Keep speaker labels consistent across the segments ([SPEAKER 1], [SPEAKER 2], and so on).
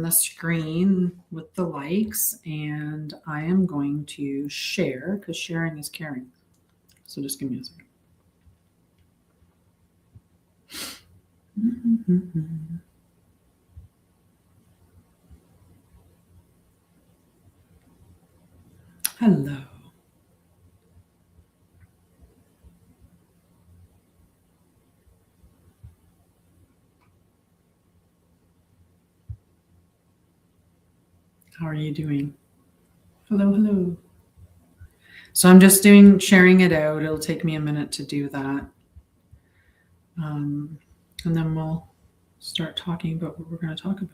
[SPEAKER 1] the screen with the likes, and I am going to share because sharing is caring. So just give me a second. Hello. How are you doing? Hello, hello. So I'm just sharing it out. It'll take me a minute to do that. And then we'll start talking about what we're going to talk about.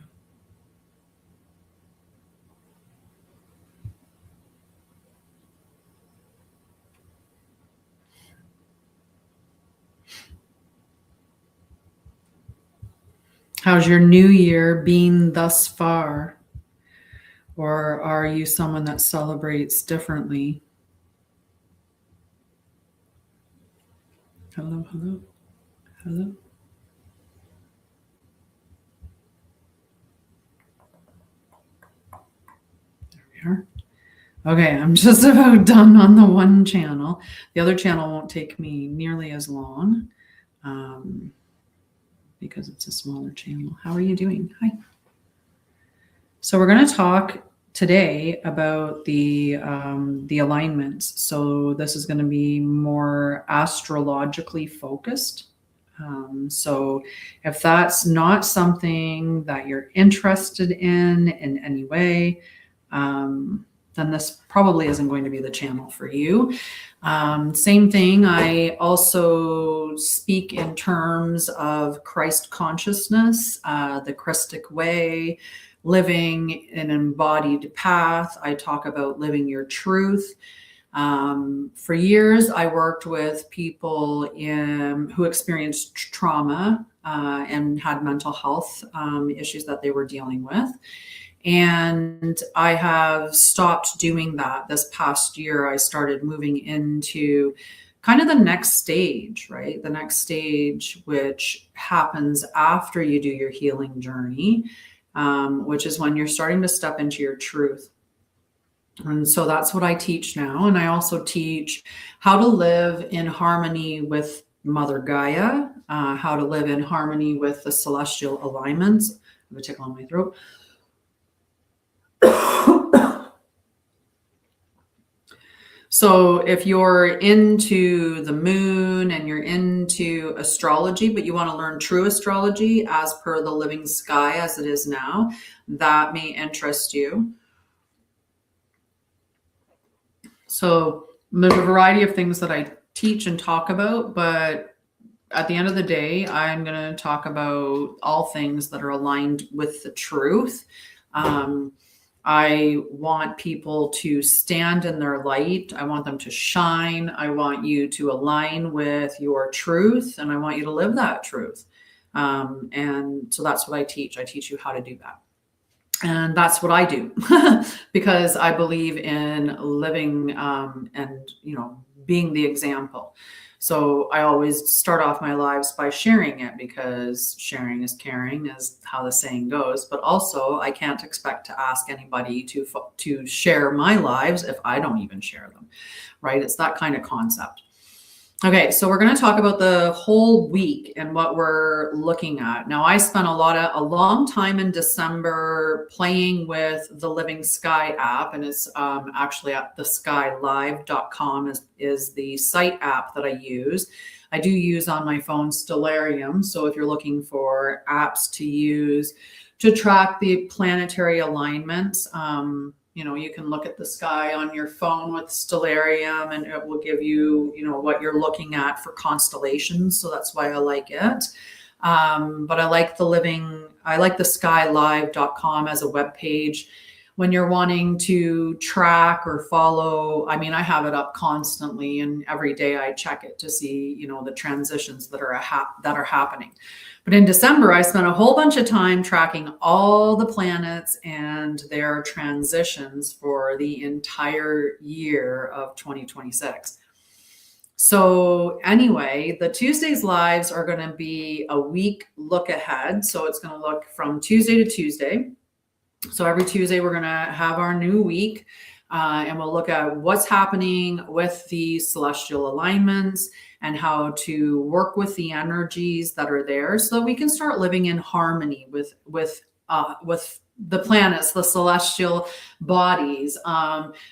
[SPEAKER 1] How's your new year been thus far? Or are you someone that celebrates differently? Hello, hello, hello. There we are. Okay, I'm just about done on the one channel. The other channel won't take me nearly as long because it's a smaller channel. How are you doing? Hi. So we're going to talk today about the alignments. So this is going to be more astrologically focused. So if that's not something that you're interested in any way, then this probably isn't going to be the channel for you. Same thing. I also speak in terms of Christ consciousness, the Krystic way, living an embodied path. I talk about living your truth. For years, I worked with people who experienced trauma and had mental health issues that they were dealing with. And I have stopped doing that. This past year, I started moving into kind of the next stage, right? The next stage, which happens after you do your healing journey, which is when you're starting to step into your truth. And so that's what I teach now. And I also teach how to live in harmony with Mother Gaia, how to live in harmony with the celestial alignments. I have a tickle on my throat. So if you're into the moon and you're into astrology, but you want to learn true astrology as per the living sky as it is now, that may interest you. So there's a variety of things that I teach and talk about, but at the end of the day, I'm going to talk about all things that are aligned with the truth. I want people to stand in their light. I want them to shine. I want you to align with your truth, and I want you to live that truth. And so that's what I teach. I teach you how to do that. And that's what I do because I believe in living and, being the example. So I always start off my lives by sharing it because sharing is caring, is how the saying goes. But also I can't expect to ask anybody to share my lives if I don't even share them, right? It's that kind of concept. Okay, so we're going to talk about the whole week and what we're looking at. Now, I spent a long time in December playing with the Living Sky app, and it's actually at theskylive.com is the site app that I use. I do use on my phone Stellarium, so if you're looking for apps to use to track the planetary alignments, you can look at the sky on your phone with Stellarium and it will give you, what you're looking at for constellations. So that's why I like it. But I like the skylive.com as a web page. When you're wanting to track or follow, I have it up constantly and every day I check it to see, the transitions that are happening. But in December, I spent a whole bunch of time tracking all the planets and their transitions for the entire year of 2026. So anyway, the Tuesdays lives are going to be a week look ahead. So it's going to look from Tuesday to Tuesday. So every Tuesday, we're going to have our new week, and we'll look at what's happening with the celestial alignments and how to work with the energies that are there so that we can start living in harmony with the planets, the celestial bodies,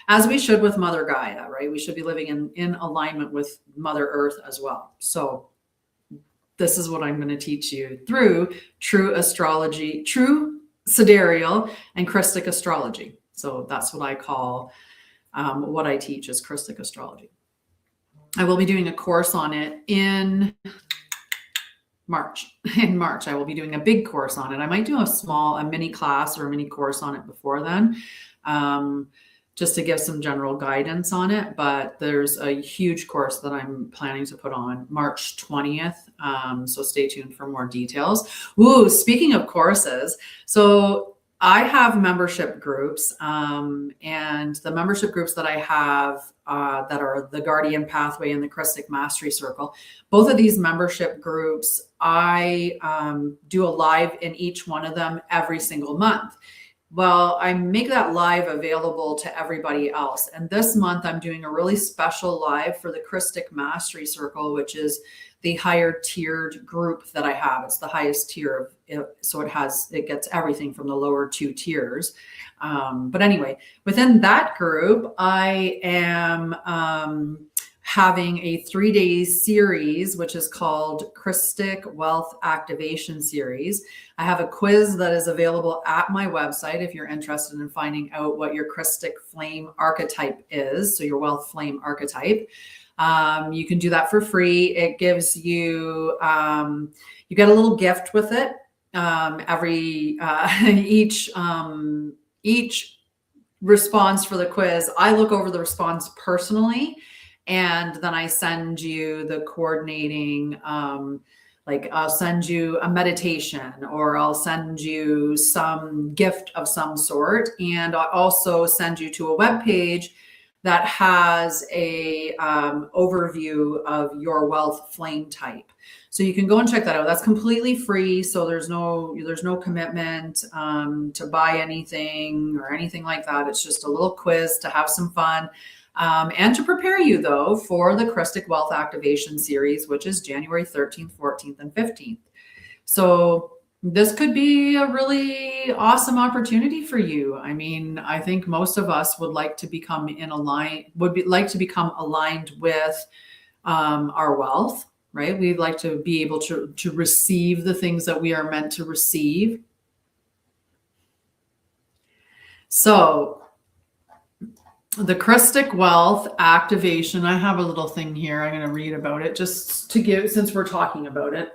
[SPEAKER 1] as we should with Mother Gaia, right? We should be living in alignment with Mother Earth as well. So this is what I'm going to teach you through True Astrology, True Sidereal, and Krystic Astrology. So that's what I call what I teach is Krystic Astrology. I will be doing a course on it in March. In March, I will be doing a big course on it. I might do a mini class or a mini course on it before then, just to give some general guidance on it. But there's a huge course that I'm planning to put on March 20th. So stay tuned for more details. Ooh, speaking of courses, so I have membership groups, and the membership groups that I have that are the Guardian Pathway and the Krystic Mastery Circle. Both of these membership groups, I do a live in each one of them every single month. Well, I make that live available to everybody else. And this month I'm doing a really special live for the Krystic Mastery Circle, which is the higher tiered group that I have. It's the highest tier. So it gets everything from the lower two tiers. But anyway, within that group, I am having a 3-day series, which is called Krystic Wealth Activation Series. I have a quiz that is available at my website if you're interested in finding out what your Krystic flame archetype is, so your wealth flame archetype. You can do that for free. It gives you, you get a little gift with it. Each response for the quiz, I look over the response personally, and then I send you the coordinating, like I'll send you a meditation, or I'll send you some gift of some sort. And I'll also send you to a web page that has a overview of your wealth flame type. So you can go and check that out. That's completely free. So there's no commitment to buy anything or anything like that. It's just a little quiz to have some fun. And to prepare you, though, for the Krystic Wealth Activation Series, which is January 13th, 14th, and 15th. So this could be a really awesome opportunity for you. I mean, I think most of us would like to become aligned with our wealth, right? We'd like to be able to receive the things that we are meant to receive. So the Krystic Wealth Activation, I have a little thing here. I'm going to read about it just to give, since we're talking about it.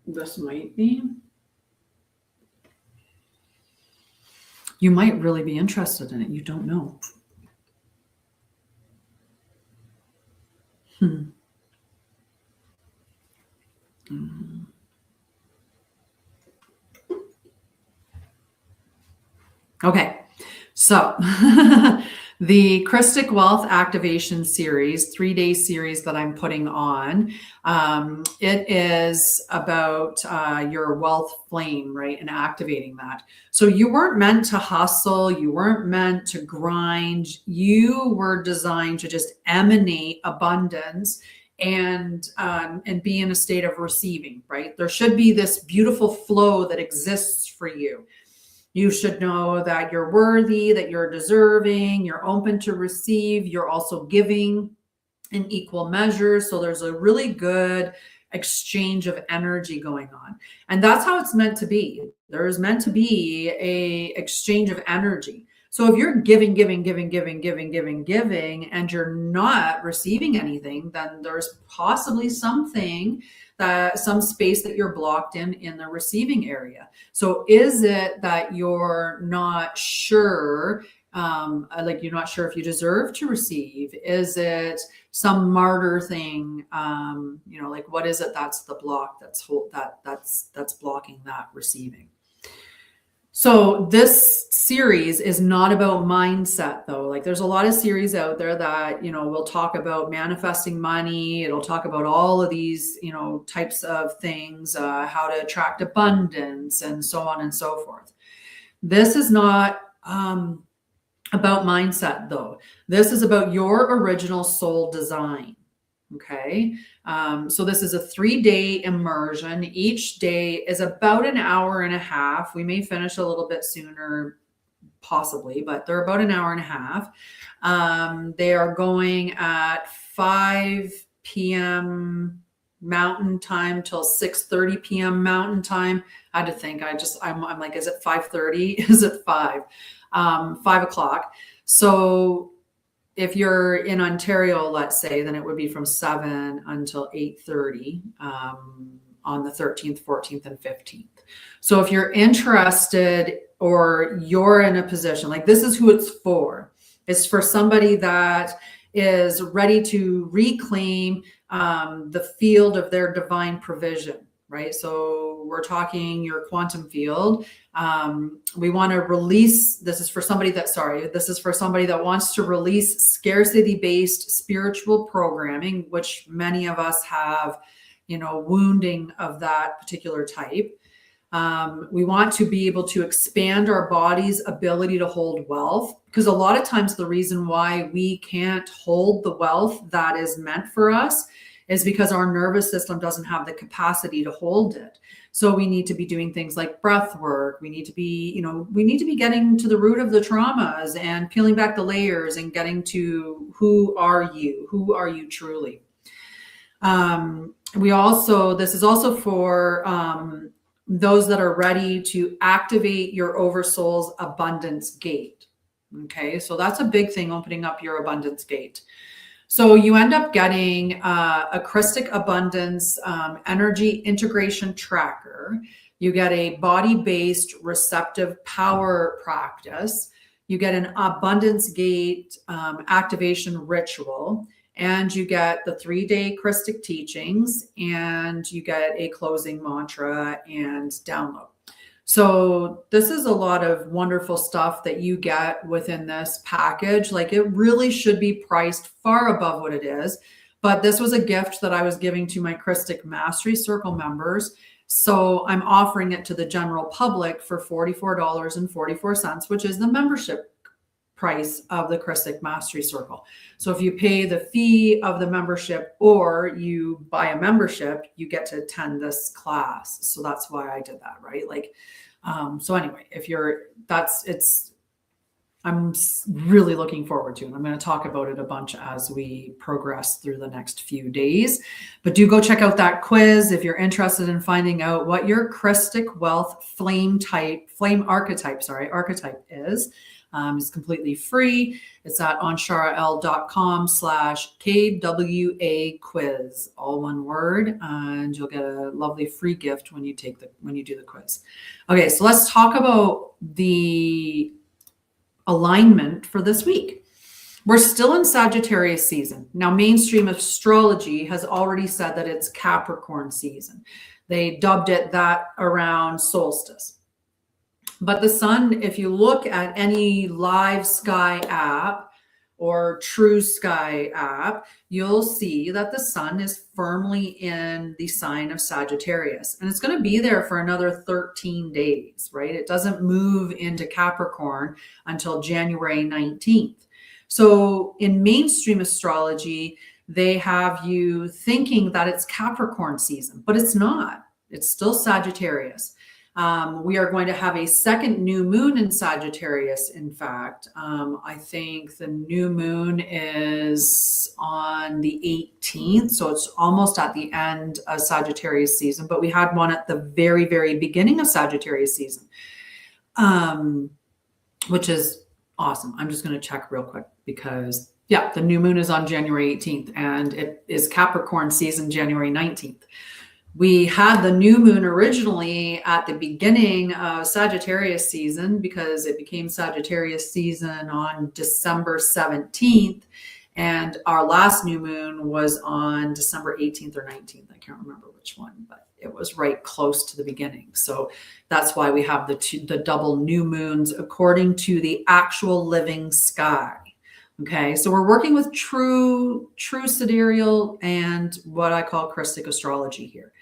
[SPEAKER 1] This might be. You might really be interested in it. You don't know. Okay, so the Krystic Wealth Activation Series, 3-day series that I'm putting on, it is about your wealth flame, right, and activating that. So you weren't meant to hustle, you weren't meant to grind, you were designed to just emanate abundance and be in a state of receiving, right? There should be this beautiful flow that exists for you. You should know that you're worthy, that you're deserving, you're open to receive, you're also giving in equal measures. So there's a really good exchange of energy going on. And that's how it's meant to be. There is meant to be a exchange of energy. So if you're giving, and you're not receiving anything, then there's possibly something some space that you're blocked in the receiving area. So is it that you're not sure, like you're not sure if you deserve to receive? Is it some martyr thing? Like what is it that's the block that's blocking that receiving? So this series is not about mindset though. Like there's a lot of series out there that, will talk about manifesting money. It'll talk about all of these, types of things, how to attract abundance and so on and so forth. This is not about mindset though. This is about your original soul design. Okay. So this is a 3-day immersion. Each day is about an hour and a half. We may finish a little bit sooner, possibly, but they're about an hour and a half. They are going at 5 p.m. Mountain time till 6:30 p.m. Mountain time. I had to think. I'm like, is it 5:30? Is it 5? 5 o'clock. So if you're in Ontario, let's say, then it would be from 7 until 8:30 on the 13th, 14th, and 15th. So if you're interested or you're in a position, like this is who it's for. It's for somebody that is ready to reclaim the field of their divine provision, right? So we're talking your quantum field. We want to release, this is for somebody that wants to release scarcity-based spiritual programming, which many of us have, wounding of that particular type. We want to be able to expand our body's ability to hold wealth, because a lot of times the reason why we can't hold the wealth that is meant for us is because our nervous system doesn't have the capacity to hold it. So we need to be doing things like breath work. We need to be, getting to the root of the traumas and peeling back the layers and getting to who are you truly. This is also for those that are ready to activate your oversoul's abundance gate. Okay, so that's a big thing, opening up your abundance gate. So you end up getting a Krystic abundance energy integration tracker. You get a body-based receptive power practice. You get an abundance gate activation ritual. And you get the 3-day Krystic teachings, and you get a closing mantra and download. So this is a lot of wonderful stuff that you get within this package. Like it really should be priced far above what it is. But this was a gift that I was giving to my Krystic Mastery Circle members. So I'm offering it to the general public for $44.44, which is the membership price of the Krystic Mastery Circle. So if you pay the fee of the membership or you buy a membership, you get to attend this class. So that's why I did that, right? Like, so anyway, I'm really looking forward to it. I'm going to talk about it a bunch as we progress through the next few days. But do go check out that quiz if you're interested in finding out what your Krystic wealth flame archetype is. It's completely free. It's at onsharael.com/KWA quiz, all one word, and you'll get a lovely free gift when you do the quiz. Okay, so let's talk about the alignment for this week. We're still in Sagittarius season. Now, mainstream astrology has already said that it's Capricorn season. They dubbed it that around solstice. But the sun, if you look at any live sky app or True Sky app, you'll see that the sun is firmly in the sign of Sagittarius. And it's going to be there for another 13 days, right? It doesn't move into Capricorn until January 19th. So in mainstream astrology, they have you thinking that it's Capricorn season, but it's not. It's still Sagittarius. We are going to have a second new moon in Sagittarius. In fact, I think the new moon is on the 18th. So it's almost at the end of Sagittarius season, but we had one at the very, very beginning of Sagittarius season, which is awesome. I'm just going to check real quick because the new moon is on January 18th and it is Capricorn season, January 19th. We had the new moon originally at the beginning of Sagittarius season because it became Sagittarius season on December 17th. And our last new moon was on December 18th or 19th. I can't remember which one, but It was right close to the beginning. So that's why we have the double new moons according to the actual living sky. Okay, so we're working with true sidereal and what I call Krystic astrology here.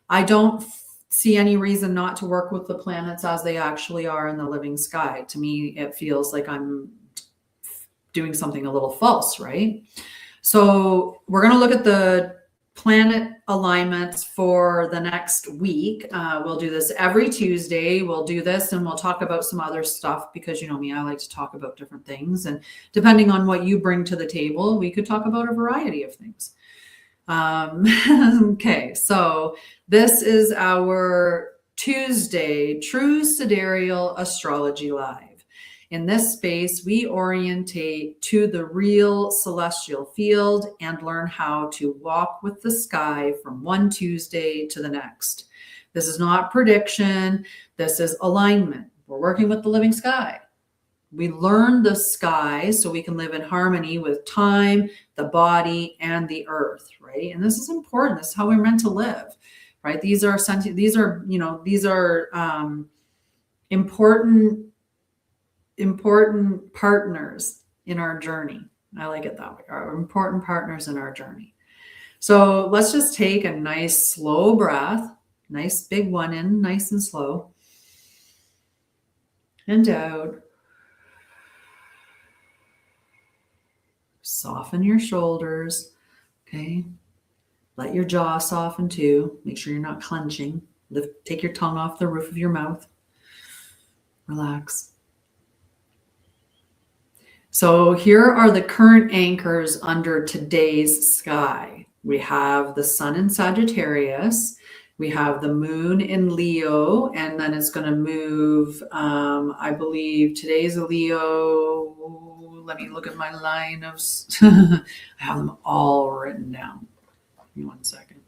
[SPEAKER 1] I don't see any reason not to work with the planets as they actually are in the living sky. To me, it feels like I'm doing something a little false, right? So we're going to look at the planet alignments for the next week. We'll do this every Tuesday. We'll do this and we'll talk about some other stuff because you know me, I like to talk about different things. And depending on what you bring to the table, we could talk about a variety of things. Okay, so this is our Tuesday True Sidereal Astrology Live. In this space, we orientate to the real celestial field and learn how to walk with the sky from one Tuesday to the next. This is not prediction. This is alignment. We're working with the living sky. We learn the sky so we can live in harmony with time, the body, and the earth, right? And this is important. This is how we're meant to live, right? These are important partners in our journey. I like it that way. Are important partners in our journey. So let's just take a nice slow breath, nice big one in, nice and slow, and out. Soften your shoulders, okay? Let your jaw soften too. Make sure you're not clenching. Take your tongue off the roof of your mouth. Relax. So here are the current anchors under today's sky. We have the sun in Sagittarius. We have the moon in Leo, and then it's going to move. I believe today's a Leo. Let me look at my line of, I have them all written down. Give me 1 second.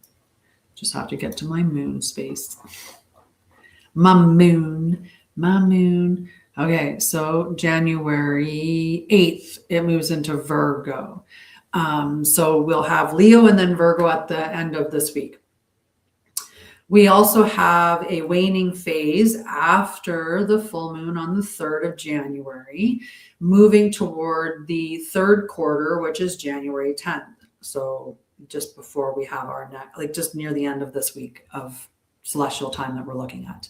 [SPEAKER 1] Just have to get to my moon space. My moon. Okay, so January 8th, it moves into Virgo. So we'll have Leo and then Virgo at the end of this week. We also have a waning phase after the full moon on the 3rd of January, moving toward the third quarter, which is January 10th. So just before we have our next, like just near the end of this week of celestial time that we're looking at.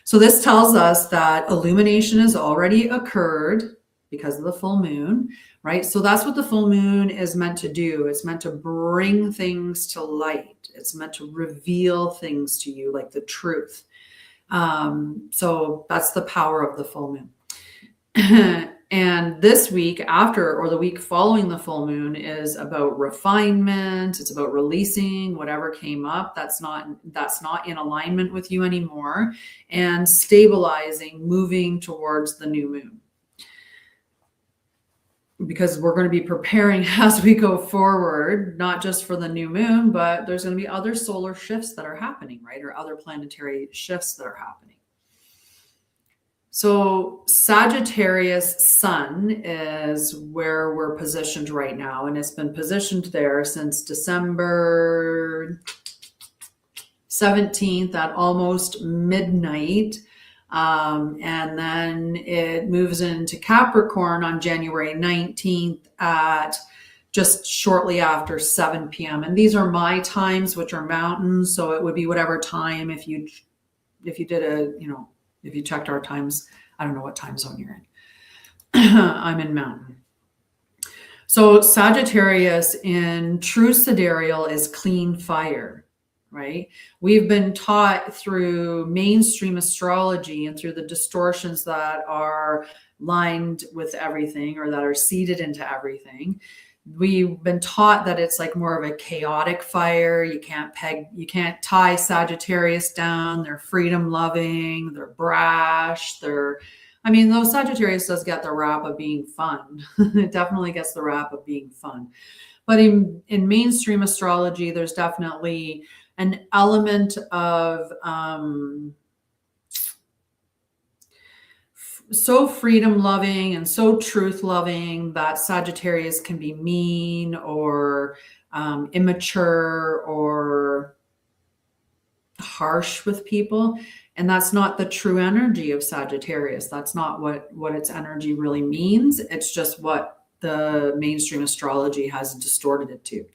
[SPEAKER 1] So this tells us that illumination has already occurred because of the full moon, right? So that's what the full moon is meant to do. It's meant to bring things to light. It's meant to reveal things to you, like the truth. So that's the power of the full moon. And this week after, or the week following the full moon, is about refinement. It's about releasing whatever came up that's not in alignment with you anymore, and stabilizing, moving towards the new moon. Because we're going to be preparing as we go forward, not just for the new moon, but there's going to be other solar shifts that are happening, right? Or other planetary shifts that are happening. So Sagittarius sun is where we're positioned right now. And it's been positioned there since December 17th at almost midnight. And then it moves into Capricorn on January 19th at just shortly after 7 p.m. And these are my times, which are mountains. So it would be whatever time if you did if you checked our times. I don't know what time zone you're in. I'm in mountain. So Sagittarius in True Sidereal is clean fire. Right? We've been taught through mainstream astrology and through the distortions that are lined with everything or that are seeded into everything. We've been taught that it's like more of a chaotic fire. You can't tie Sagittarius down. They're freedom loving, they're brash, though Sagittarius does get the rap of being fun. It definitely gets the rap of being fun. But in mainstream astrology, there's definitely an element of so freedom loving and so truth loving that Sagittarius can be mean or immature or harsh with people. And that's not the true energy of Sagittarius. That's not what its energy really means. It's just what the mainstream astrology has distorted it to.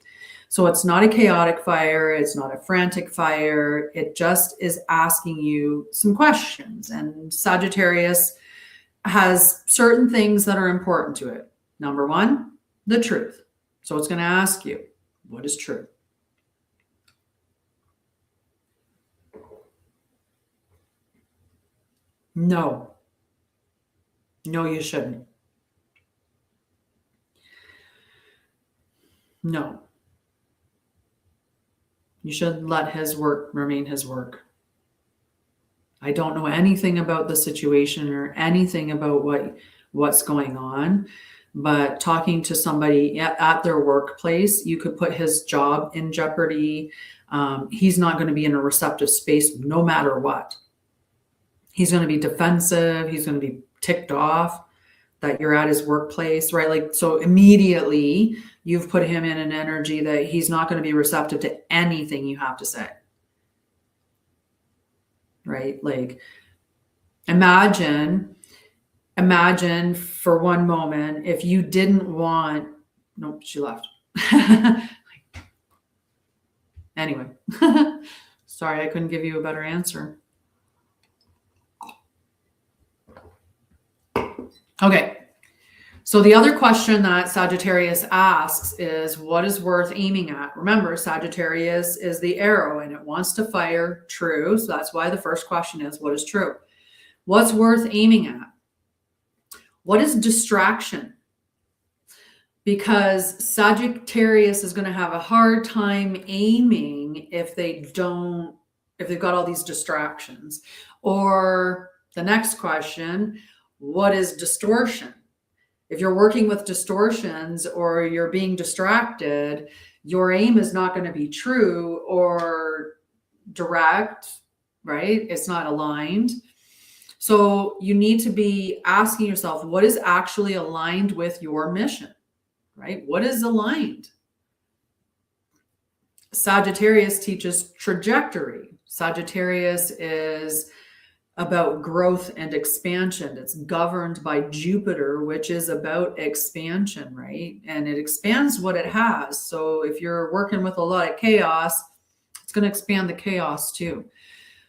[SPEAKER 1] So it's not a chaotic fire. It's not a frantic fire. It just is asking you some questions. And Sagittarius has certain things that are important to it. Number one, the truth. So it's going to ask you, what is true? No. No, you shouldn't. No. You should let his work remain his work. I don't know anything about the situation or anything about what's going on, but talking to somebody at their workplace, you could put his job in jeopardy. He's not going to be in a receptive space no matter what. He's going to be defensive. He's going to be ticked off that you're at his workplace, right? Like, so immediately you've put him in an energy that he's not going to be receptive to anything you have to say, right? Like, imagine for one moment, if you didn't want, nope, she left. Anyway, sorry, I couldn't give you a better answer. Okay. So the other question that Sagittarius asks is, what is worth aiming at? Remember, Sagittarius is the arrow and it wants to fire true. So that's why the first question is, what is true? What's worth aiming at? What is distraction? Because Sagittarius is going to have a hard time aiming if they've got all these distractions. Or the next question, what is distortion? If you're working with distortions or you're being distracted, your aim is not going to be true or direct, right? It's not aligned. So you need to be asking yourself, what is actually aligned with your mission, right? What is aligned? Sagittarius teaches trajectory. Sagittarius is about growth and expansion. It's governed by Jupiter, which is about expansion, right? And it expands what it has. So if you're working with a lot of chaos, it's going to expand the chaos too.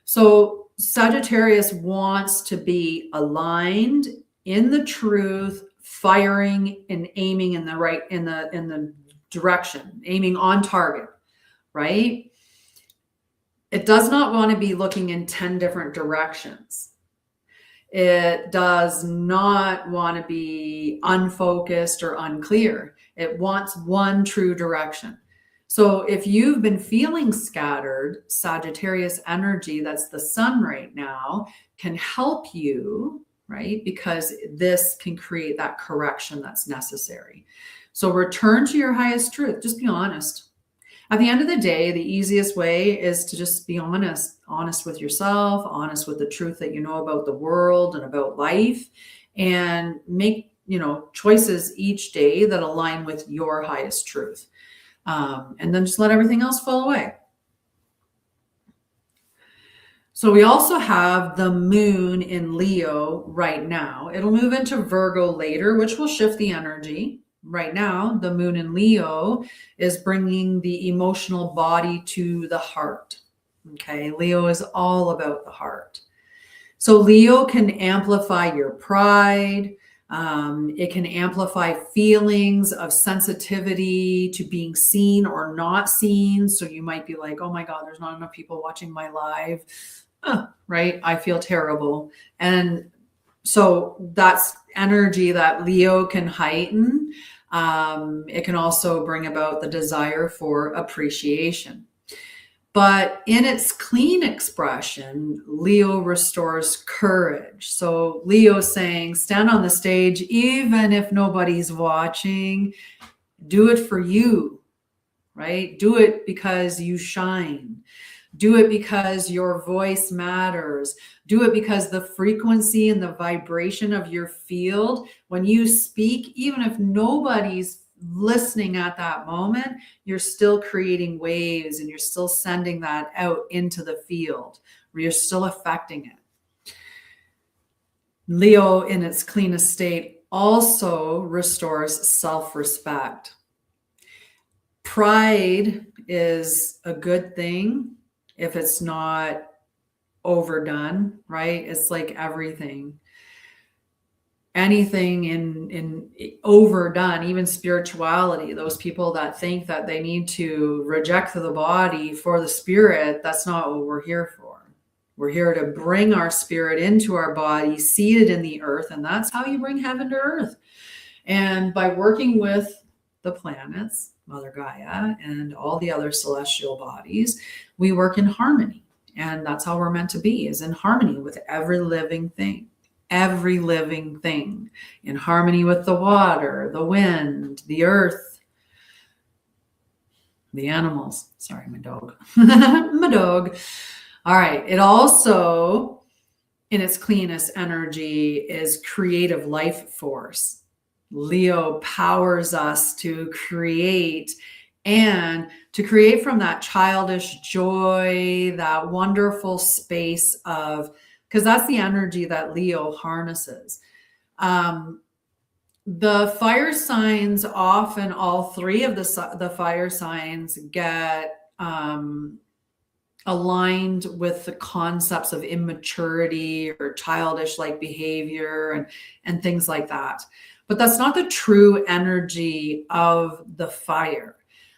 [SPEAKER 1] So Sagittarius wants to be aligned in the truth, firing and aiming in the direction, aiming on target, right? It does not want to be looking in 10 different directions. It does not want to be unfocused or unclear. It wants one true direction. So if you've been feeling scattered, Sagittarius energy, that's the sun right now, can help you, right? Because this can create that correction that's necessary. So return to your highest truth. Just be honest. At the end of the day, the easiest way is to just be honest with yourself, honest with the truth that you know about the world and about life, and make, choices each day that align with your highest truth. And then just let everything else fall away. So we also have the moon in Leo right now. It'll move into Virgo later, which will shift the energy. Right now, the moon in Leo is bringing the emotional body to the heart. Okay, Leo is all about the heart. So Leo can amplify your pride. It can amplify feelings of sensitivity to being seen or not seen. So you might be like, oh my God, there's not enough people watching my live. Right? I feel terrible. And so that's energy that Leo can heighten. It can also bring about the desire for appreciation. But in its clean expression, Leo restores courage. So Leo's saying, stand on the stage, even if nobody's watching. Do it for you, right? Do it because you shine. Do it because your voice matters. Do it because the frequency and the vibration of your field, when you speak, even if nobody's listening at that moment, you're still creating waves and you're still sending that out into the field where you're still affecting it. Leo in its cleanest state also restores self-respect. Pride is a good thing if it's not overdone, right? It's like everything. Anything in overdone, even spirituality, those people that think that they need to reject the body for the spirit, that's not what we're here for. We're here to bring our spirit into our body, seated in the earth, and that's how you bring heaven to earth. And by working with the planets, Mother Gaia, and all the other celestial bodies, we work in harmony. And that's how we're meant to be, is in harmony with every living thing. Every living thing, in harmony with the water, the wind, the earth, the animals. Sorry, my dog. My dog. All right. It also, in its cleanest energy, is creative life force. Leo powers us to create, and to create from that childish joy, that wonderful space of, because that's the energy that Leo harnesses. The fire signs, often all three of the fire signs get aligned with the concepts of immaturity or childish like behavior and things like that. But that's not the true energy of the fire.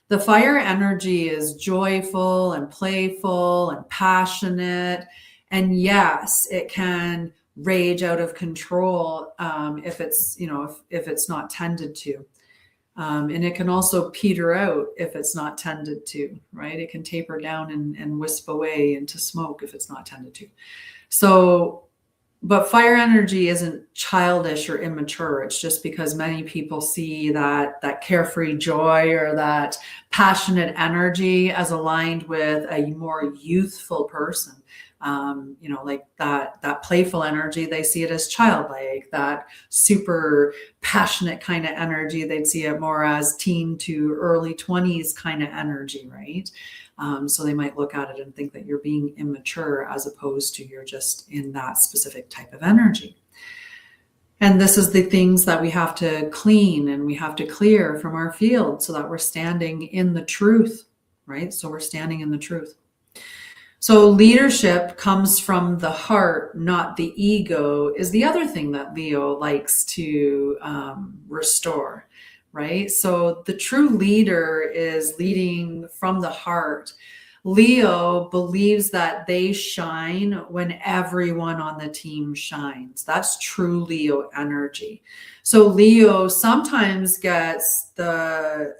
[SPEAKER 1] The fire energy is joyful and playful and passionate. And yes, it can rage out of control if it's, if it's not tended to. And it can also peter out if it's not tended to, right? It can taper down and wisp away into smoke if it's not tended to. So, but fire energy isn't childish or immature. It's just because many people see that carefree joy or that passionate energy as aligned with a more youthful person. Like that playful energy, they see it as childlike. That super passionate kind of energy, they'd see it more as teen to early 20s kind of energy, right? So they might look at it and think that you're being immature as opposed to you're just in that specific type of energy. And this is the things that we have to clean and we have to clear from our field so that we're standing in the truth, right? So we're standing in the truth. So leadership comes from the heart, not the ego, is the other thing that Leo likes to restore, right? So the true leader is leading from the heart. Leo believes that they shine when everyone on the team shines. That's true Leo energy. So Leo sometimes gets the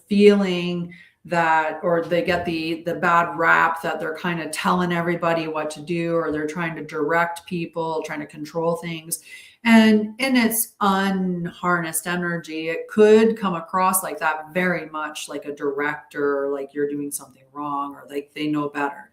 [SPEAKER 1] feeling that, or they get the bad rap that they're kind of telling everybody what to do, or they're trying to direct people, trying to control things. And in its unharnessed energy, it could come across like that, very much like a director, or like you're doing something wrong, or like they know better.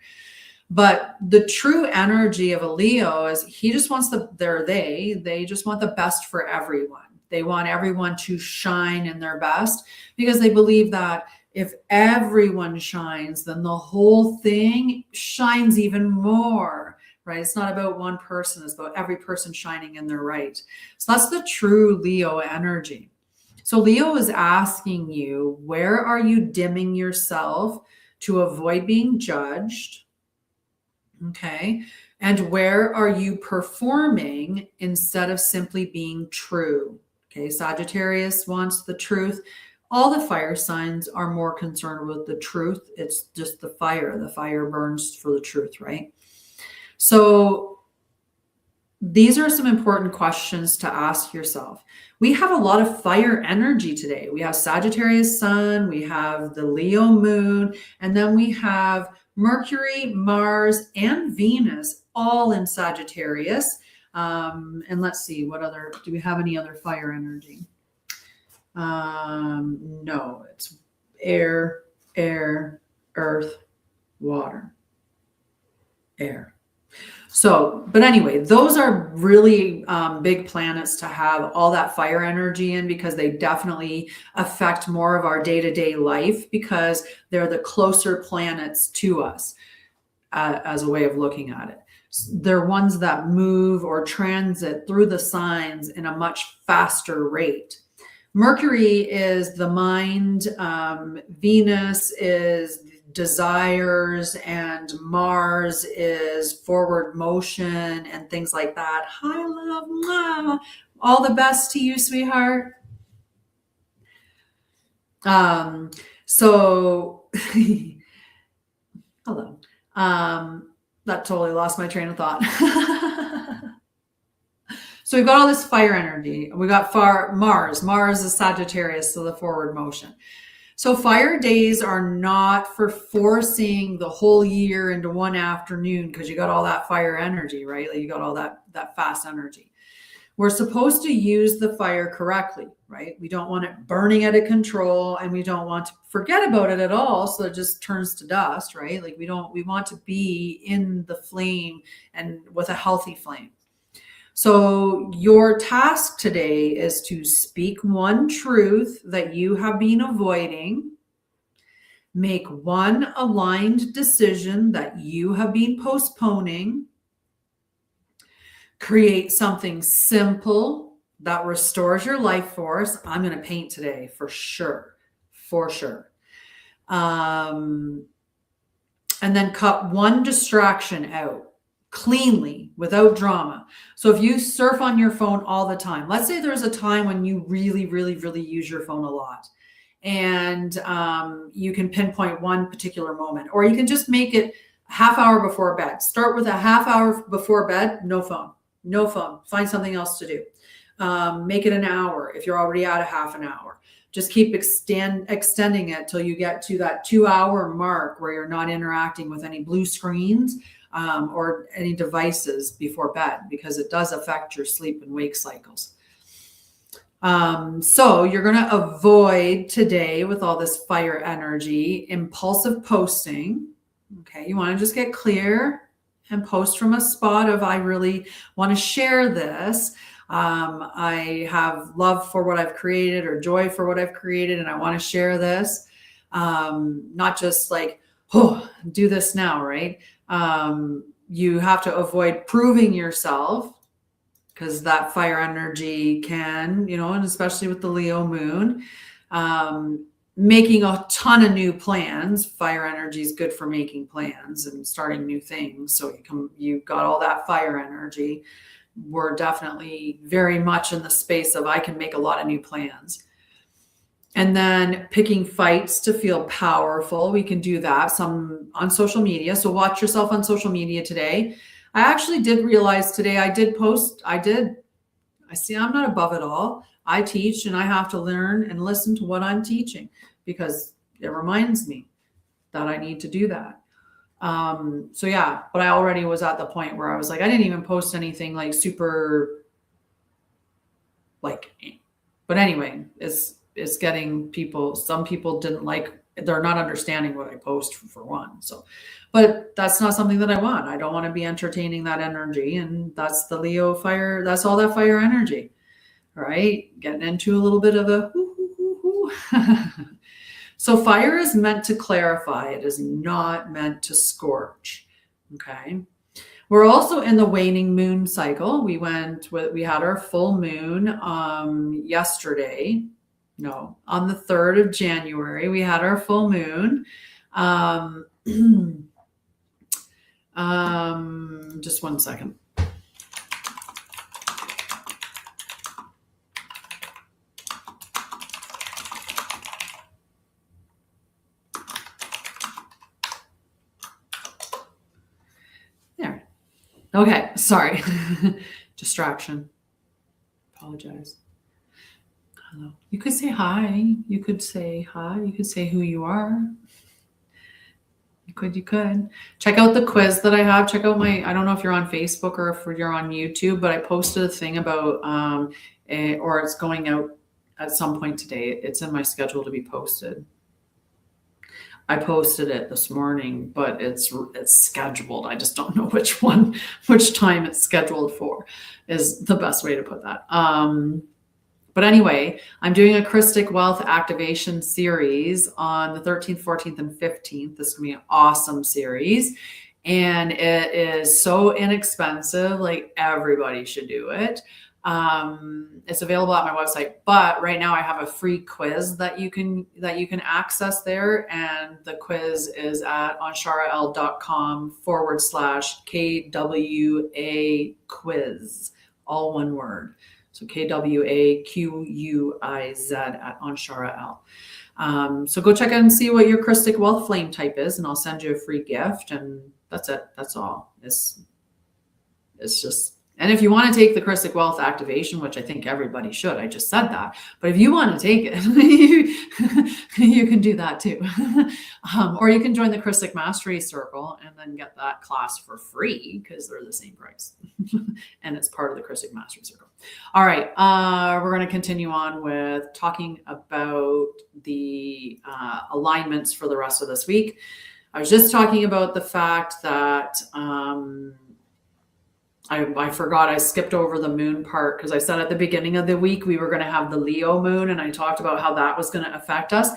[SPEAKER 1] But the true energy of a Leo is he just wants they just want the best for everyone. They want everyone to shine in their best, because they believe that if everyone shines, then the whole thing shines even more, right? It's not about one person, it's about every person shining in their right. So that's the true Leo energy. So Leo is asking you, where are you dimming yourself to avoid being judged? Okay. And where are you performing instead of simply being true? Okay. Sagittarius wants the truth. All the fire signs are more concerned with the truth. It's just the fire. The fire burns for the truth, right? So these are some important questions to ask yourself. We have a lot of fire energy today. We have Sagittarius sun, we have the Leo moon, and then we have Mercury, Mars, and Venus all in Sagittarius. And let's see, do we have any other fire energy? No, it's air, earth, water, air. So, but anyway, those are really big planets to have all that fire energy in, because they definitely affect more of our day-to-day life, because they're the closer planets to us, as a way of looking at it. They're ones that move or transit through the signs in a much faster rate. Mercury is the mind, Venus is desires, and Mars is forward motion and things like that. Hi, love, mwah. All the best to you, sweetheart. So hello. That totally lost my train of thought. So we've got all this fire energy. We got Mars. Mars is Sagittarius, so the forward motion. So fire days are not for forcing the whole year into one afternoon, because you got all that fire energy, right? Like you got all that fast energy. We're supposed to use the fire correctly, right? We don't want it burning out of control, and we don't want to forget about it at all, so it just turns to dust, right? Like we want to be in the flame and with a healthy flame. So your task today is to speak one truth that you have been avoiding, make one aligned decision that you have been postponing, create something simple that restores your life force. I'm going to paint today for sure. And then cut one distraction out cleanly, without drama. So if you surf on your phone all the time, let's say there's a time when you really, really, really use your phone a lot, and you can pinpoint one particular moment, or you can just make it a half hour before bed. Start with a half hour before bed, no phone, find something else to do. Make it an hour if you're already at a half an hour. Just keep extending it till you get to that 2-hour mark where you're not interacting with any blue screens or any devices before bed, because it does affect your sleep and wake cycles. So you're going to avoid today, with all this fire energy, impulsive posting. Okay, you want to just get clear and post from a spot of, I really want to share this. I have love for what I've created, or joy for what I've created, and I want to share this. Not just like, oh, do this now, right? You have to avoid proving yourself, because that fire energy can, and especially with the Leo moon, making a ton of new plans. Fire energy is good for making plans and starting new things. So you've got all that fire energy. We're definitely very much in the space of, I can make a lot of new plans. And then picking fights to feel powerful. We can do that some on social media. So watch yourself on social media today. I actually did realize today I see I'm not above it all. I teach, and I have to learn and listen to what I'm teaching, because it reminds me that I need to do that. So yeah, but I already was at the point where I was like, I didn't even post anything like super like, but anyway, it's getting people, some people they're not understanding what I post for one. So, but that's not something that I want. I don't want to be entertaining that energy. And that's the Leo fire. That's all that fire energy, right? Getting into a little bit of a So fire is meant to clarify. It is not meant to scorch. Okay. We're also in the waning moon cycle. We had our full moon yesterday. No, on the 3rd of January, we had our full moon. Just one second. There. Okay, sorry. Distraction. Apologize. Hello. You could say hi. You could say hi. You could say who you are. You could. Check out the quiz that I have. Check out I don't know if you're on Facebook or if you're on YouTube, but I posted a thing about, or it's going out at some point today. It's in my schedule to be posted. I posted it this morning, but it's scheduled. I just don't know which time it's scheduled for is the best way to put that. But anyway, I'm doing a Krystic Wealth Activation series on the 13th, 14th, and 15th. This is going to be an awesome series. And it is so inexpensive, like everybody should do it. It's available at my website, but right now I have a free quiz that you can access there. And the quiz is at onsharael.com/KWA quiz, all one word. So KWAQUIZ at onsharael. So go check out and see what your Krystic Wealth Flame type is, and I'll send you a free gift. And that's it. That's all. It's just, and if you want to take the Krystic Wealth Activation, which I think everybody should, I just said that, but if you want to take it, you can do that too. Or you can join the Krystic Mastery Circle and then get that class for free because they're the same price. And it's part of the Krystic Mastery Circle. All right, we're going to continue on with talking about the alignments for the rest of this week. I was just talking about the fact that I forgot, I skipped over the moon part because I said at the beginning of the week we were going to have the Leo moon, and I talked about how that was going to affect us.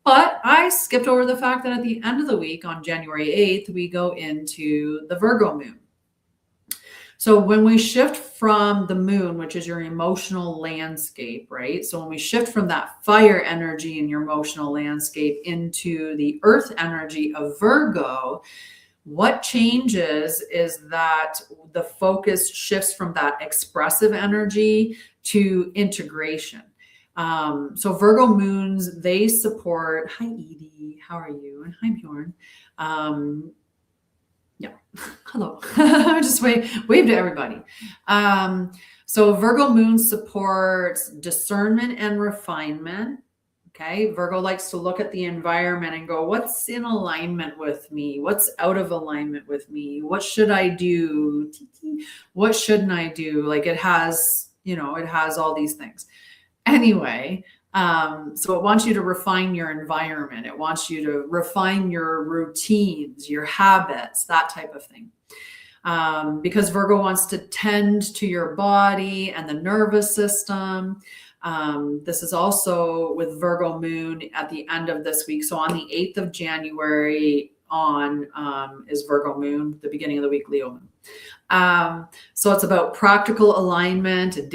[SPEAKER 1] But I skipped over the fact that at the end of the week on January 8th, we go into the Virgo moon. So when we shift from the moon, which is your emotional landscape, right? So when we shift from that fire energy in your emotional landscape into the earth energy of Virgo, what changes is that the focus shifts from that expressive energy to integration. So Virgo moons, they support, hi Edie, how are you? And hi Bjorn. Yeah, hello. Just wave to everybody. So Virgo moon supports discernment and refinement. Okay, Virgo likes to look at the environment and go, what's in alignment with me? What's out of alignment with me? What should I do? What shouldn't I do? Like it has all these things. Anyway, so it wants you to refine your environment. It wants you to refine your routines, your habits, that type of thing. Because Virgo wants to tend to your body and the nervous system. This is also with Virgo moon at the end of this week. So on the 8th of January on is Virgo moon, the beginning of the week, Leo moon. So it's about practical alignment and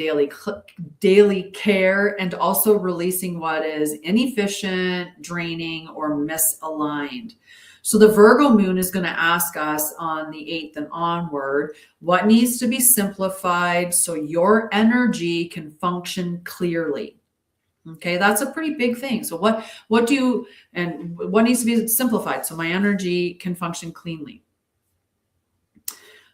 [SPEAKER 1] daily care, and also releasing what is inefficient, draining, or misaligned. So the Virgo moon is going to ask us on the 8th and onward, what needs to be simplified so your energy can function clearly. Okay, that's a pretty big thing. So what needs to be simplified so my energy can function cleanly?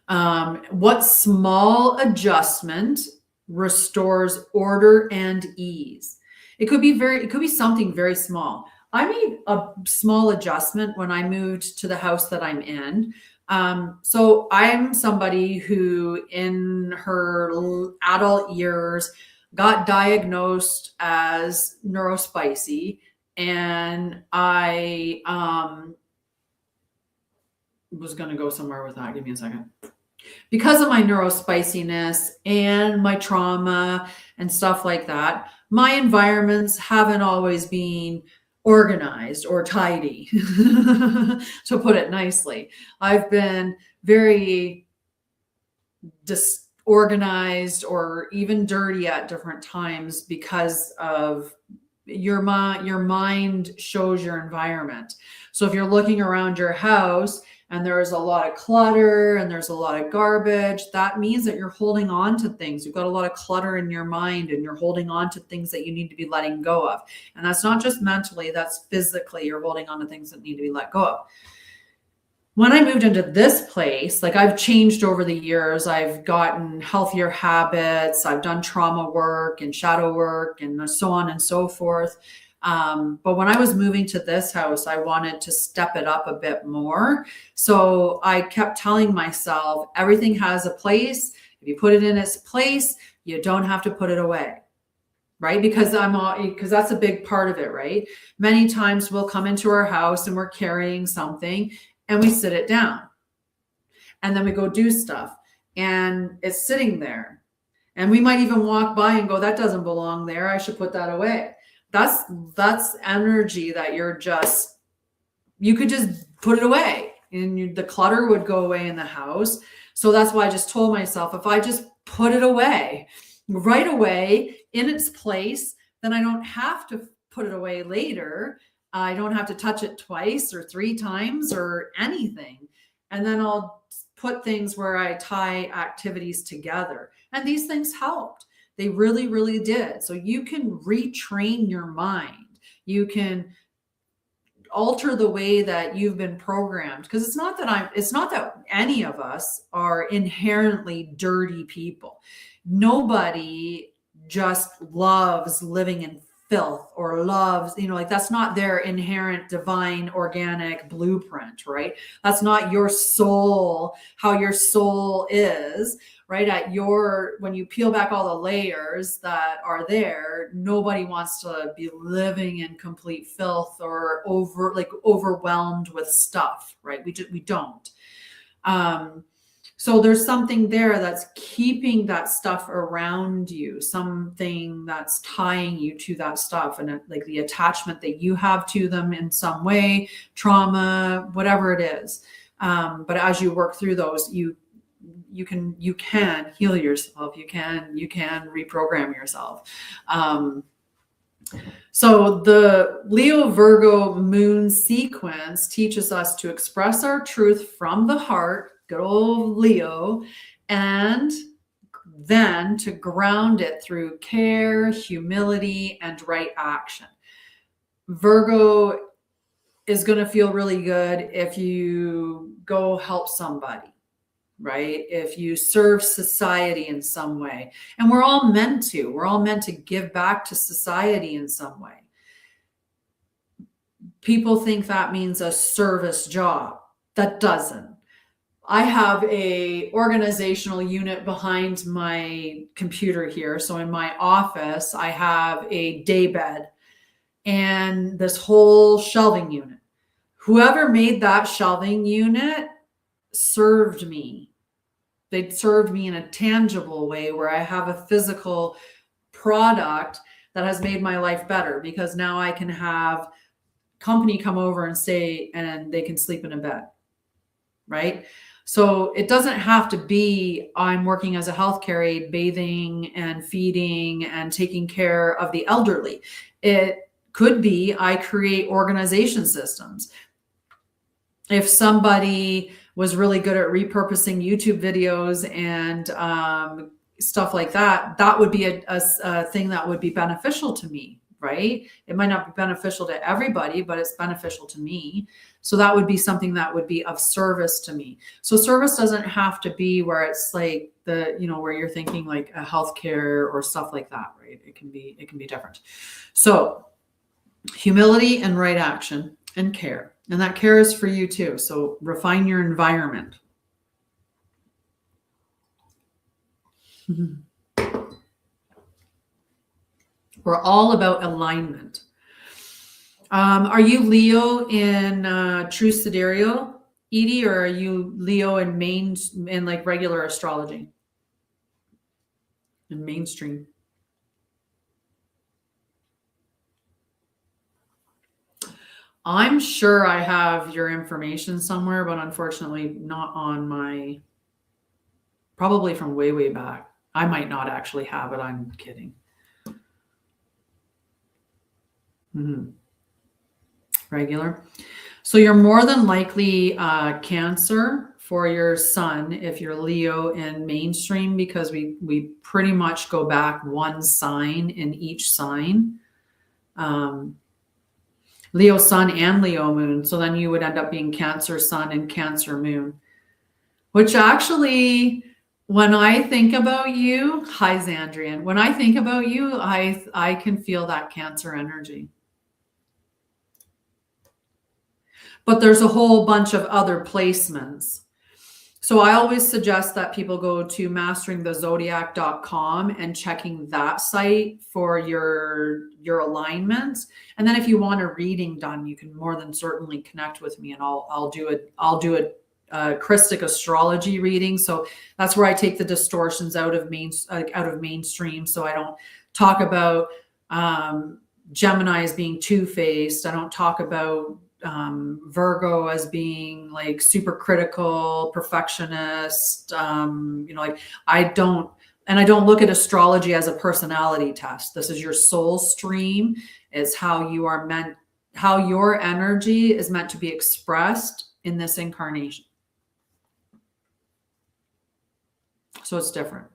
[SPEAKER 1] What small adjustment restores order and ease? It could be something very small. I made a small adjustment when I moved to the house that I'm in. So I'm somebody who in her adult years got diagnosed as neurospicy, and I was going to go somewhere with that. Give me a second. Because of my neurospiciness and my trauma and stuff like that, my environments haven't always been organized or tidy, to put it nicely. I've been very disorganized or even dirty at different times because of your mind shows your environment. So if you're looking around your house and there's a lot of clutter and there's a lot of garbage, that means that you're holding on to things. You've got a lot of clutter in your mind and you're holding on to things that you need to be letting go of. And that's not just mentally, that's physically. You're holding on to things that need to be let go of. When I moved into this place, like I've changed over the years, I've gotten healthier habits, I've done trauma work and shadow work and so on and so forth. But when I was moving to this house, I wanted to step it up a bit more. So I kept telling myself, everything has a place. If you put it in its place, you don't have to put it away. right? Because that's a big part of it, right? Many times we'll come into our house and we're carrying something and we sit it down and then we go do stuff and it's sitting there. And we might even walk by and go, that doesn't belong there. I should put that away. That's energy that you could just put it away and the clutter would go away in the house. So that's why I just told myself, if I just put it away right away in its place, then I don't have to put it away later. I don't have to touch it twice or 3 times or anything. And then I'll put things where I tie activities together. And these things helped. They really, really did. So you can retrain your mind. You can alter the way that you've been programmed, because it's not that any of us are inherently dirty people. Nobody just loves living in filth or loves, like that's not their inherent divine organic blueprint, right? That's not your soul, how your soul is, right? When you peel back all the layers that are there, nobody wants to be living in complete filth or overwhelmed with stuff, right? We don't. So there's something there that's keeping that stuff around you, something that's tying you to that stuff, and like the attachment that you have to them in some way, trauma, whatever it is. But as you work through those, you can heal yourself. You can reprogram yourself. So the Leo Virgo moon sequence teaches us to express our truth from the heart, good old Leo, and then to ground it through care, humility, and right action. Virgo is going to feel really good if you go help somebody, right? If you serve society in some way. And we're all meant to give back to society in some way. People think that means a service job. That doesn't. I have a organizational unit behind my computer here. So in my office, I have a day bed and this whole shelving unit. Whoever made that shelving unit served me. They served me in a tangible way where I have a physical product that has made my life better, because now I can have company come over and stay and they can sleep in a bed, right? So it doesn't have to be I'm working as a healthcare aide, bathing and feeding and taking care of the elderly. It could be I create organization systems. If somebody was really good at repurposing YouTube videos and stuff like that, that would be a thing that would be beneficial to me, right? It might not be beneficial to everybody, but it's beneficial to me. So that would be something that would be of service to me. So service doesn't have to be where it's like where you're thinking like a healthcare or stuff like that, right? It can be different. So humility and right action and care. And that care is for you too. So refine your environment. We're all about alignment. Are you Leo in True Sidereal, Edie, or are you Leo in like regular astrology? In mainstream? I'm sure I have your information somewhere, but unfortunately not on my, probably from way, way back. I might not actually have it. I'm kidding. Regular. So you're more than likely Cancer for your sun if you're Leo in mainstream, because we pretty much go back one sign in each sign. Leo sun and Leo moon. So then you would end up being Cancer sun and Cancer moon, which actually, when I think about you, hi Xandrian, when I think about you, I can feel that Cancer energy. But there's a whole bunch of other placements. So I always suggest that people go to masteringthezodiac.com and checking that site for your alignments. And then if you want a reading done, you can more than certainly connect with me, and I'll do a Krystic astrology reading. So that's where I take the distortions out of mainstream. So I don't talk about Gemini as being two-faced. I don't talk about Virgo as being like super critical, perfectionist. Like I don't look at astrology as a personality test. This is your soul stream. It's how your energy is meant to be expressed in this incarnation. So it's different.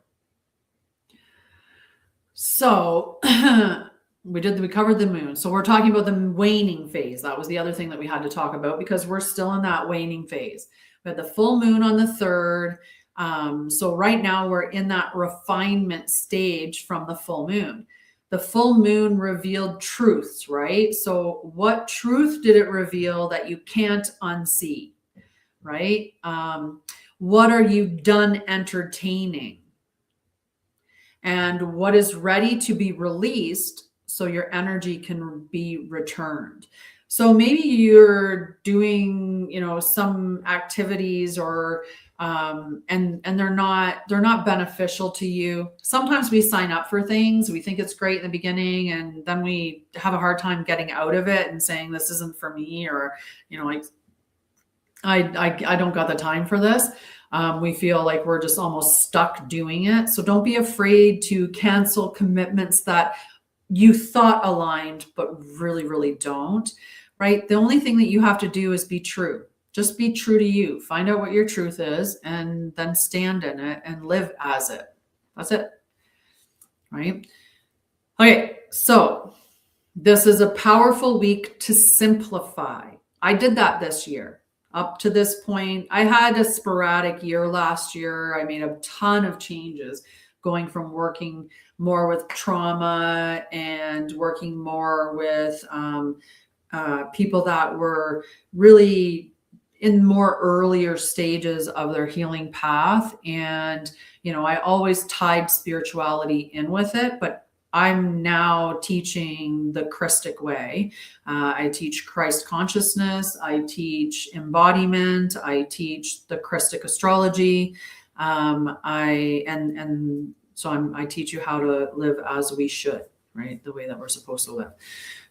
[SPEAKER 1] So we covered the moon. So we're talking about the waning phase. That was the other thing that we had to talk about, because we're still in that waning phase. We had the full moon on the 3rd. So right now we're in that refinement stage from the full moon. The full moon revealed truths, right? So what truth did it reveal that you can't unsee, right? What are you done entertaining? And what is ready to be released so your energy can be returned. So maybe you're doing, some activities or and they're not beneficial to you. Sometimes we sign up for things, we think it's great in the beginning, and then we have a hard time getting out of it and saying this isn't for me, or like I don't got the time for this. We feel like we're just almost stuck doing it. So don't be afraid to cancel commitments that you thought aligned, but really, really don't, right? The only thing that you have to do is be true. Just be true to you. Find out what your truth is and then stand in it and live as it. That's it, right? Okay, so this is a powerful week to simplify. I did that this year. Up to this point, I had a sporadic year last year. I made a ton of changes, going from working more with trauma and working more with people that were really in more earlier stages of their healing path. And, I always tied spirituality in with it, but I'm now teaching the Krystic way. I teach Christ consciousness. I teach embodiment. I teach the Krystic astrology. I teach you how to live as we should, right? The way that we're supposed to live.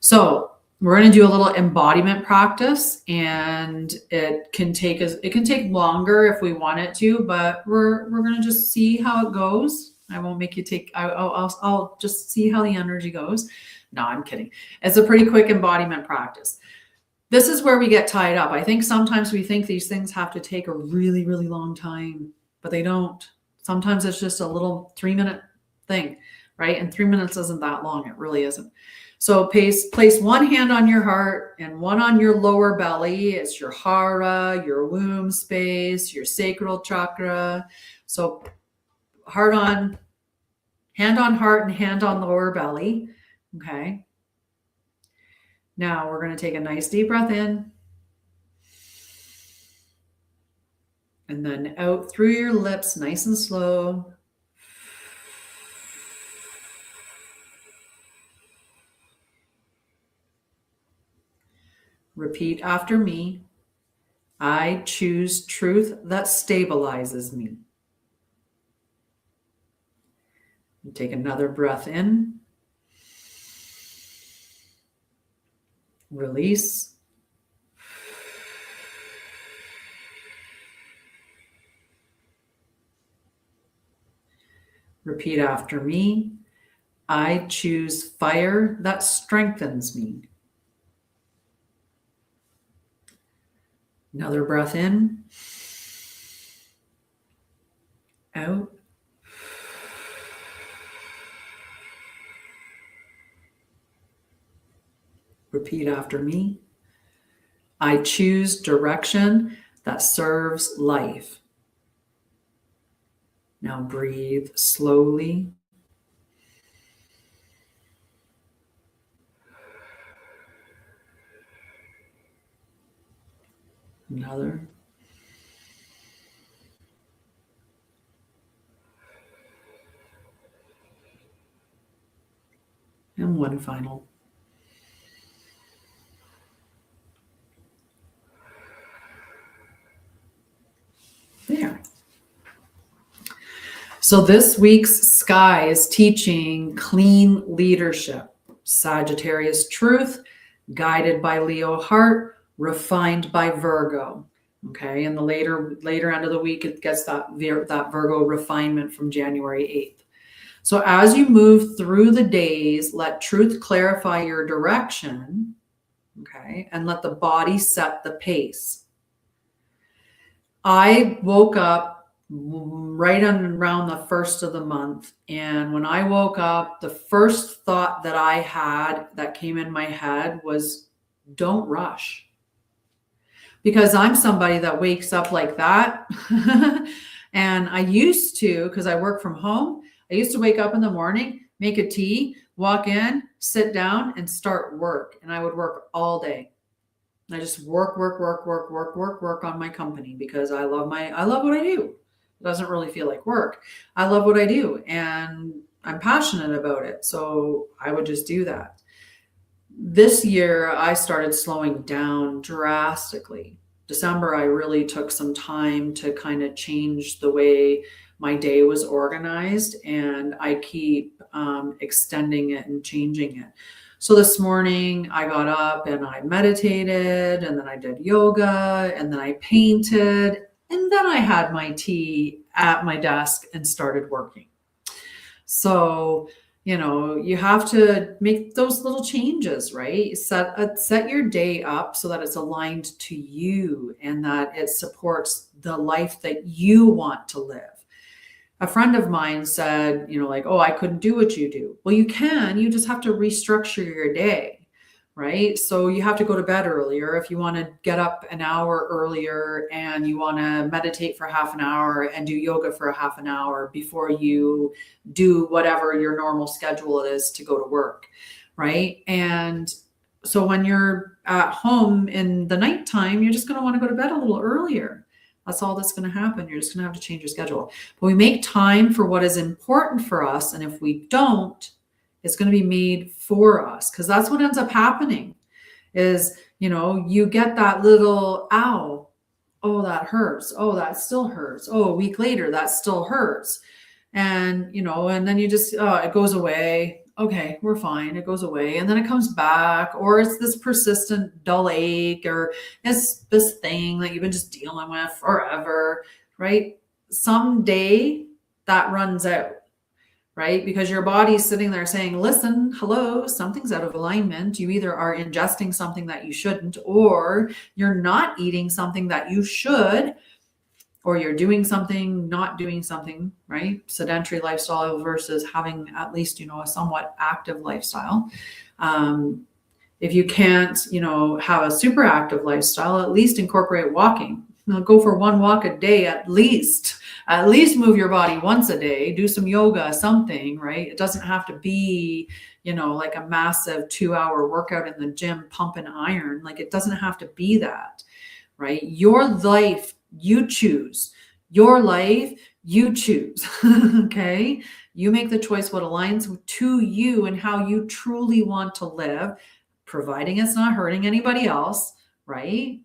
[SPEAKER 1] So we're going to do a little embodiment practice, and it can take longer if we want it to, but we're going to just see how it goes. I won't make you take, I'll just see how the energy goes. No, I'm kidding. It's a pretty quick embodiment practice. This is where we get tied up. I think sometimes we think these things have to take a really, really long time, but they don't. Sometimes it's just a little 3-minute thing, right? And 3 minutes isn't that long. It really isn't. So place one hand on your heart and one on your lower belly. It's your Sha'Ryah, your womb space, your sacral chakra. So hand on heart and hand on lower belly. Okay. Now we're going to take a nice deep breath in. And then out through your lips, nice and slow. Repeat after me. I choose truth that stabilizes me. And take another breath in. Release. Repeat after me. I choose fire that strengthens me. Another breath in. Out. Repeat after me. I choose direction that serves life. Now breathe slowly. Another. And one final. There. So this week's sky is teaching clean leadership, Sagittarius truth, guided by Leo heart, refined by Virgo. Okay, and the later end of the week, it gets that Virgo refinement from January 8th. So as you move through the days, let truth clarify your direction, okay, and let the body set the pace. I woke up right around the first of the month, and when I woke up, the first thought that I had that came in my head was, don't rush. Because I'm somebody that wakes up like that. And I used to, because I work from home, I used to wake up in the morning, make a tea, walk in, sit down, and start work. And I would work all day. I just work on my company because I love what I do. It doesn't really feel like work. I love what I do and I'm passionate about it. So I would just do that. This year, I started slowing down drastically. December, I really took some time to kind of change the way my day was organized, and I keep extending it and changing it. So this morning, I got up and I meditated, and then I did yoga, and then I painted, and then I had my tea at my desk and started working. So you have to make those little changes, right? Set your day up so that it's aligned to you and that it supports the life that you want to live. A friend of mine said, oh, I couldn't do what you do. Well, you can, you just have to restructure your day, right? So you have to go to bed earlier if you want to get up an hour earlier and you want to meditate for half an hour and do yoga for a half an hour before you do whatever your normal schedule is to go to work, right? And so when you're at home in the nighttime, you're just going to want to go to bed a little earlier. That's all that's going to happen. You're just going to have to change your schedule. But we make time for what is important for us. And if we don't, it's going to be made for us, because that's what ends up happening is, you get that little, ow, oh, that hurts. Oh, that still hurts. Oh, a week later, that still hurts. And, and then you just, it goes away. Okay, we're fine. It goes away. And then it comes back, or it's this persistent dull ache, or it's this thing that you've been just dealing with forever, right? Someday that runs out. Right? Because your body's sitting there saying, listen, hello, something's out of alignment. You either are ingesting something that you shouldn't, or you're not eating something that you should, or you're doing something, not doing something, right? Sedentary lifestyle versus having at least, a somewhat active lifestyle. If you can't, have a super active lifestyle, at least incorporate walking. Go for one walk a day at least move your body once a day, do some yoga, something, right? It doesn't have to be, like a massive 2-hour workout in the gym, pumping iron. Like, it doesn't have to be that, right? Your life, you choose. Your life, you choose. Okay. You make the choice what aligns to you and how you truly want to live, providing it's not hurting anybody else, right?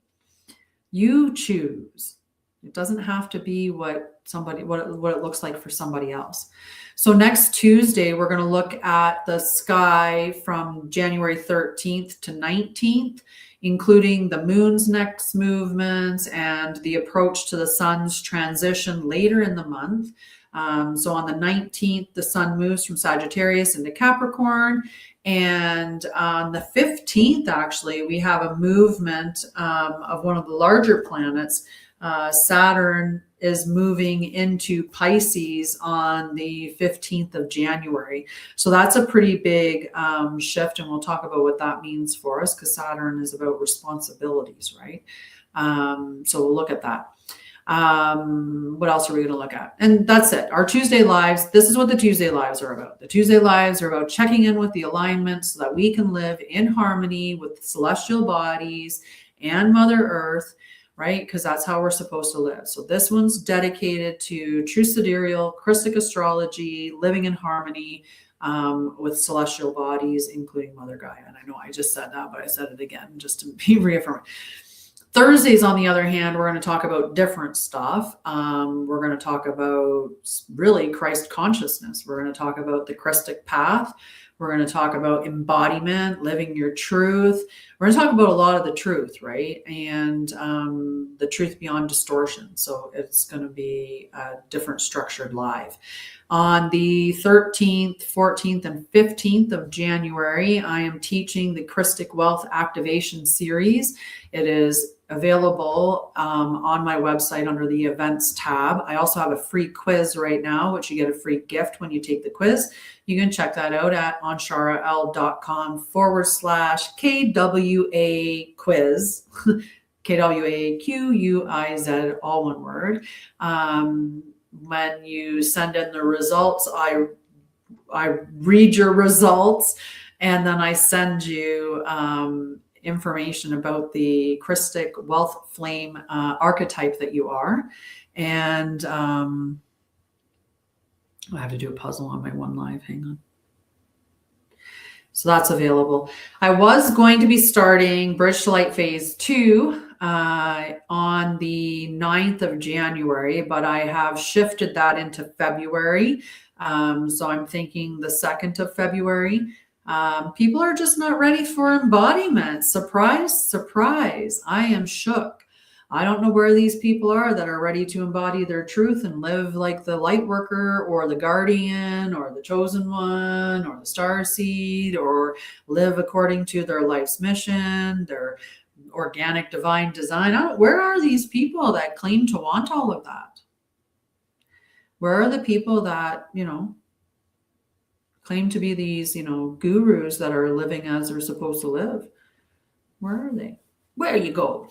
[SPEAKER 1] You choose. It doesn't have to be what it looks like for somebody else. So next Tuesday, we're going to look at the sky from January 13th to 19th, including the moon's next movements and the approach to the sun's transition later in the month. So on the 19th, the sun moves from Sagittarius into Capricorn. And on the 15th, actually, we have a movement of one of the larger planets. Saturn is moving into Pisces on the 15th of January. So that's a pretty big shift. And we'll talk about what that means for us, because Saturn is about responsibilities, right? So we'll look at that. What else are we going to look at? And that's it. Our Tuesday lives. This is what the Tuesday lives are about. The Tuesday lives are about checking in with the alignment so that we can live in harmony with the celestial bodies and Mother Earth, right? Because that's how we're supposed to live. So this one's dedicated to True Sidereal, Krystic Astrology, living in harmony with celestial bodies, including Mother Gaia. And I know I just said that, but I said it again just to be reaffirmed. Thursdays, on the other hand, we're going to talk about different stuff. We're going to talk about really Christ consciousness. We're going to talk about the Krystic path. We're going to talk about embodiment, living your truth. We're going to talk about a lot of the truth, right? And the truth beyond distortion. So it's going to be a different structured live. On the 13th, 14th, and 15th of January, I am teaching the Krystic Wealth Activation Series. It is available on my website under the events tab. I also have a free quiz right now, which you get a free gift when you take the quiz. You can check that out at onsharaL.com/KWA quiz. KWAQUIZ, all one word. When you send in the results, I read your results, and then I send you information about the Krystic wealth flame archetype that you are. And I have to do a puzzle on my one live. Hang on. So that's available. I was going to be starting Bridge to Light Phase 2 on the 9th of January, but I have shifted that into February. So I'm thinking the 2nd of February. People are just not ready for embodiment. Surprise, surprise. I am shook. I don't know where these people are that are ready to embody their truth and live like the light worker or the guardian or the chosen one or the star seed, or live according to their life's mission, their organic divine design. Where are these people that claim to want all of that? Where are the people that, claim to be these, gurus that are living as they're supposed to live? Where are they? Where you go?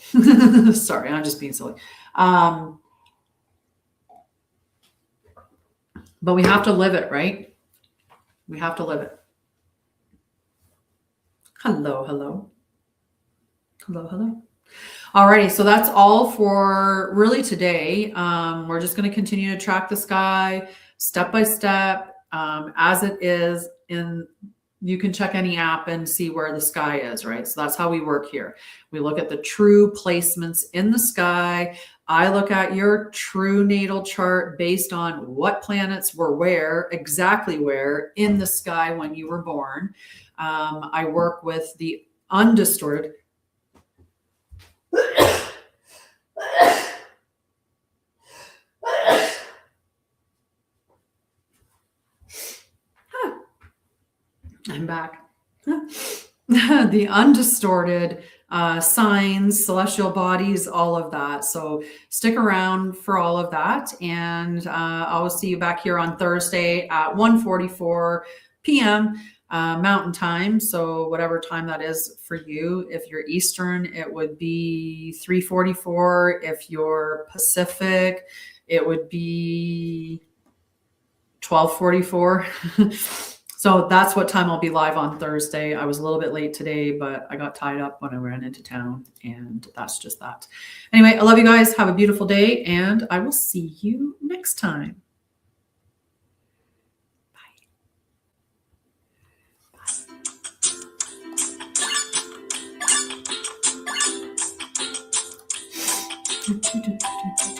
[SPEAKER 1] Sorry, I'm just being silly. But we have to live it, right? We have to live it. Hello, hello. Hello, hello. Alrighty, so that's all for really today. We're just going to continue to track the sky step by step as it is in. You can check any app and see where the sky is, right? So that's how we work here. We look at the true placements in the sky. I look at your true natal chart based on what planets were where, exactly where in the sky when you were born. I work with the undistorted. I'm back. The undistorted signs, celestial bodies, all of that. So stick around for all of that. And I will see you back here on Thursday at 1:44 p.m. Mountain time. So whatever time that is for you. If you're Eastern, it would be 3:44. If you're Pacific, it would be 12:44. So that's what time I'll be live on Thursday. I was a little bit late today, but I got tied up when I ran into town, and that's just that. Anyway, I love you guys. Have a beautiful day, and I will see you next time. Bye. Bye.